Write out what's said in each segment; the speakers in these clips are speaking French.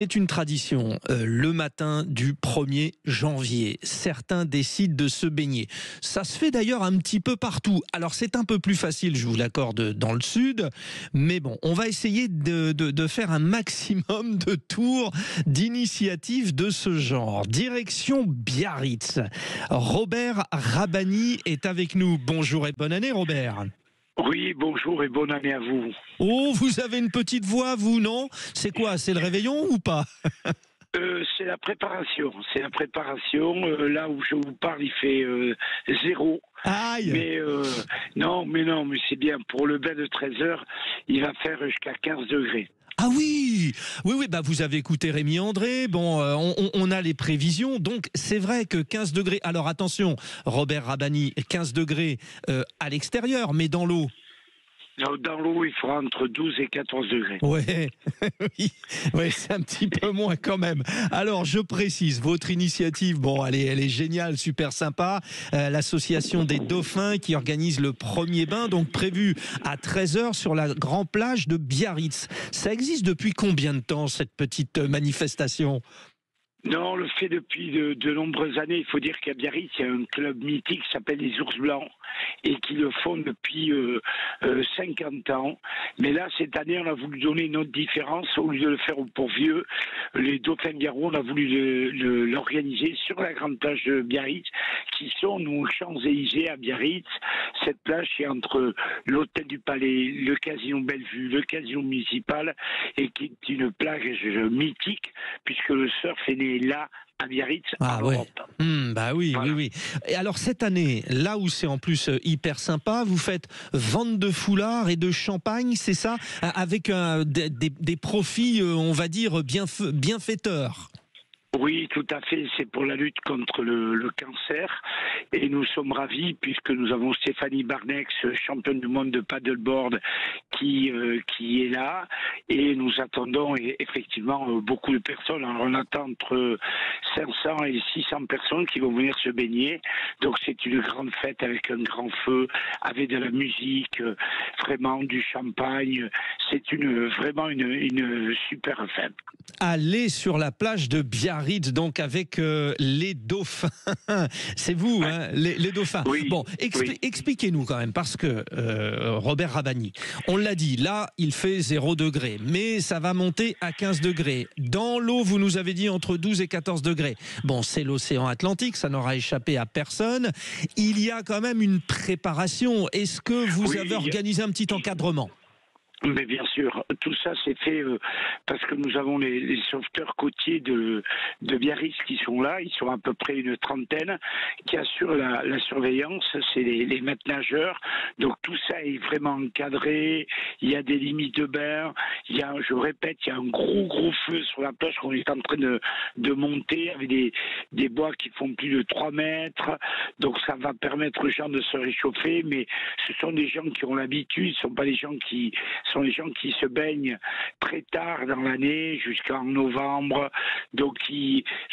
C'est une tradition, le matin du 1er janvier. Certains décident de se baigner. Ça se fait d'ailleurs un petit peu partout. Alors c'est un peu plus facile, je vous l'accorde, dans le sud. Mais bon, on va essayer de faire un maximum de tours, d'initiatives de ce genre. Direction Biarritz. Robert Rabani est avec nous. Bonjour et bonne année, Robert. Oui, bonjour et bonne année à vous. Oh, vous avez une petite voix, vous, non? C'est quoi? C'est le réveillon ou pas? C'est la préparation. C'est la préparation. Là où je vous parle, il fait 0. Aïe! Mais c'est bien. Pour le bain de 13 heures, il va faire jusqu'à 15 degrés. Ah oui, bah vous avez écouté Rémi André, bon, on a les prévisions, donc c'est vrai que 15 degrés, alors attention, Robert Rabani, 15 degrés à l'extérieur, mais dans l'eau. Dans l'eau, il fera entre 12 et 14 degrés. Ouais, oui, c'est un petit peu moins quand même. Alors, je précise, votre initiative, bon, elle est géniale, super sympa. L'association des dauphins qui organise le premier bain, donc prévu à 13 heures sur la grande plage de Biarritz. Ça existe depuis combien de temps, cette petite manifestation ? Non, on le fait depuis de nombreuses années. Il faut dire qu'à Biarritz, il y a un club mythique qui s'appelle les Ours Blancs et qui le font depuis 50 ans. Mais là, cette année, on a voulu donner une autre différence. Au lieu de le faire au Port-Vieux, les dauphins biarrois, on a voulu l'organiser sur la grande plage de Biarritz, qui sont nos Champs-Élysées à Biarritz. Cette plage est entre l'hôtel du Palais, le casino Bellevue, le casino municipal, et qui est une plage mythique, puisque le surf est né là, à Biarritz, en Europe. Bah oui, voilà. Oui. Et alors cette année, là où c'est en plus hyper sympa, vous faites vente de foulards et de champagne, c'est ça, avec des profits, on va dire, bienfaiteurs. Oui, tout à fait. C'est pour la lutte contre le cancer. Et nous sommes ravis puisque nous avons Stéphanie Barnex, championne du monde de paddleboard, qui est là. Et nous attendons effectivement beaucoup de personnes. Alors on attend entre 500 et 600 personnes qui vont venir se baigner. Donc c'est une grande fête avec un grand feu, avec de la musique, vraiment du champagne. C'est vraiment une super fête. Allez sur la plage de Biarritz, donc avec les dauphins. C'est vous, hein, les dauphins. Oui, bon, expliquez-nous quand même, parce que Robert Rabani, on l'a dit, là, il fait 0 degré, mais ça va monter à 15 degrés. Dans l'eau, vous nous avez dit entre 12 et 14 degrés. Bon, c'est l'océan Atlantique, ça n'aura échappé à personne. Il y a quand même une préparation. Est-ce que vous avez organisé un petit encadrement ? Mais bien sûr, tout ça c'est fait parce que nous avons les sauveteurs côtiers de Biarritz qui sont là, ils sont à peu près une trentaine, qui assurent la surveillance, c'est les maîtres nageurs, donc tout ça est vraiment encadré, il y a des limites de bain, je répète, il y a un gros feu sur la plage qu'on est en train de monter avec des bois qui font plus de 3 mètres, donc ça va permettre aux gens de se réchauffer, mais ce sont des gens qui ont l'habitude, ce ne sont pas des gens qui se baignent très tard dans l'année, jusqu'en novembre. Donc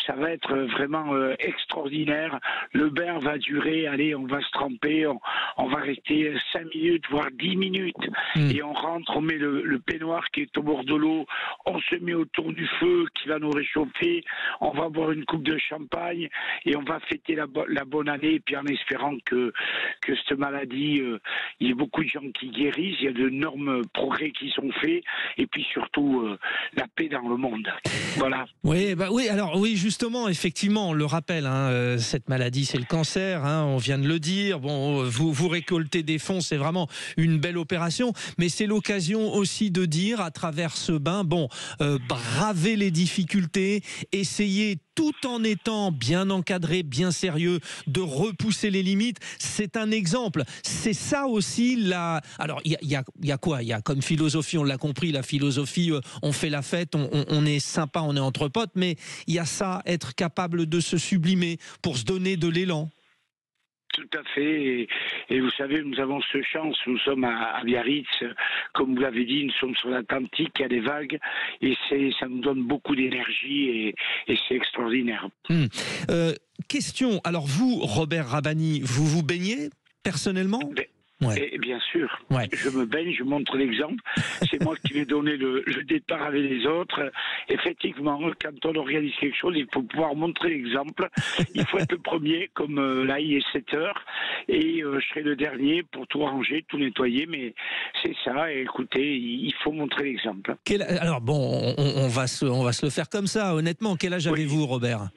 ça va être vraiment extraordinaire. Le bain va durer, on va se tremper, on va rester 5 minutes, voire 10 minutes. Et on rentre, on met le peignoir qui est au bord de l'eau, on se met autour du feu qui va nous réchauffer, on va boire une coupe de champagne et on va fêter la bonne année, et puis en espérant que cette maladie, il y a beaucoup de gens qui guérissent, il y a d'énormes progrès qui sont faits, et puis surtout la paix dans le monde. Voilà. Oui, justement, effectivement, on le rappelle, hein, cette maladie, c'est le cancer, hein, on vient de le dire. Bon, vous récoltez des fonds, c'est vraiment une belle opération, mais c'est l'occasion aussi de dire, à travers ce bain, braver les difficultés, essayer tout en étant bien encadré, bien sérieux, de repousser les limites. C'est un exemple. C'est ça aussi Alors, il y a quoi ? Il y a comme philosophie, on l'a compris, la philosophie, on fait la fête, on est sympa, on est entre potes, mais il y a ça, être capable de se sublimer pour se donner de l'élan. Tout à fait. Et vous savez, nous avons ce chance, nous sommes à Biarritz, comme vous l'avez dit, nous sommes sur l'Atlantique, il y a des vagues, et ça nous donne beaucoup d'énergie, et c'est extraordinaire. Question, alors vous, Robert Rabani, vous baignez personnellement ? Ouais. Et bien sûr, Ouais. je me baigne, je montre l'exemple. C'est moi qui vais donner le départ avec les autres. Effectivement, quand on organise quelque chose, il faut pouvoir montrer l'exemple. Il faut être le premier, comme là, il est 7 heures, et je serai le dernier pour tout ranger, tout nettoyer. Mais c'est ça, et écoutez, il faut montrer l'exemple. Alors bon, on va se le faire comme ça, honnêtement. Quel âge Oui. avez-vous, Robert?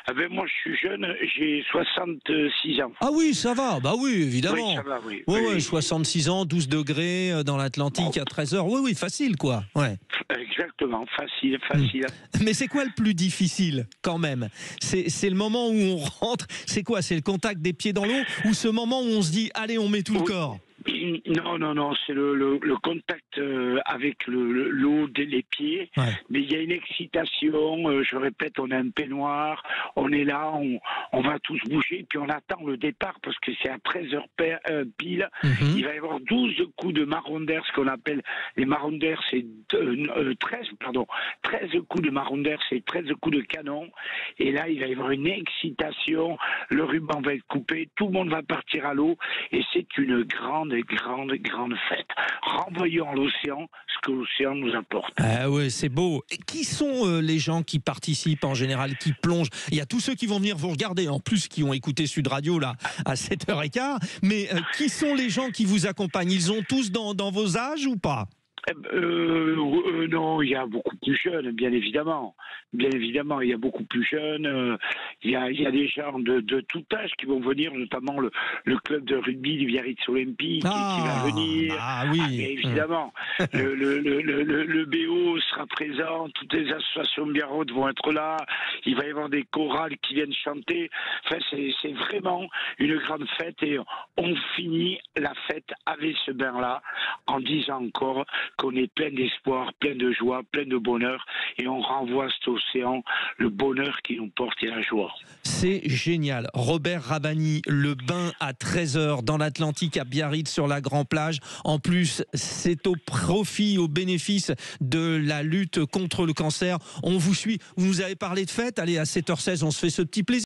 Ah ben moi, je suis jeune, j'ai 66 ans. Ah oui, ça va, bah oui, évidemment. Oui, ça va, oui. Ouais, Oui, ouais, oui. 66 ans, 12 degrés dans l'Atlantique à 13 heures. Oui, oui, facile, quoi. Ouais. Exactement, facile, facile. Mais c'est quoi le plus difficile, quand même? C'est le moment où on rentre. C'est quoi? C'est le contact des pieds dans l'eau ou ce moment où on se dit, allez, on met tout le corps? Non, c'est le contact avec l'eau les pieds. Ouais. Mais il y a une excitation, je répète, on a un peignoir, on est là, on va tous bouger, puis on attend le départ parce que c'est à 13h pile. Mhm. Il va y avoir 12 coups de marron d'air, ce qu'on appelle les marrons d'air, c'est 13 coups de marron d'air, c'est 13 coups de canon. Et là, il va y avoir une excitation, le ruban va être coupé, tout le monde va partir à l'eau, et c'est une grande fête. Renvoyons à l'océan ce que l'océan nous apporte. Ah ouais, c'est beau. Et qui sont les gens qui participent en général, qui plongent? Il y a tous ceux qui vont venir vous regarder, en plus qui ont écouté Sud Radio là à 7h15. Mais qui sont les gens qui vous accompagnent? Ils ont tous dans vos âges ou pas? Non, il y a beaucoup plus jeunes, bien évidemment. Bien évidemment, il y a beaucoup plus jeunes. Il y a des gens de tout âge qui vont venir, notamment le club de rugby du Biarritz Olympique qui va venir. Ah oui. Bien évidemment. le BO sera présent, toutes les associations biarrotes vont être là. Il va y avoir des chorales qui viennent chanter. Enfin, c'est vraiment une grande fête et on finit la fête avec ce bain-là en disant encore qu'on est plein d'espoir, plein de joie, plein de bonheur et on renvoie à cet océan le bonheur qui nous porte et la joie. C'est génial. Robert Rabani, le bain à 13h dans l'Atlantique à Biarritz sur la Grand Plage. En plus, c'est au profit, au bénéfice de la lutte contre le cancer. On vous suit. Vous nous avez parlé de fête. Allez, à 7h16, on se fait ce petit plaisir.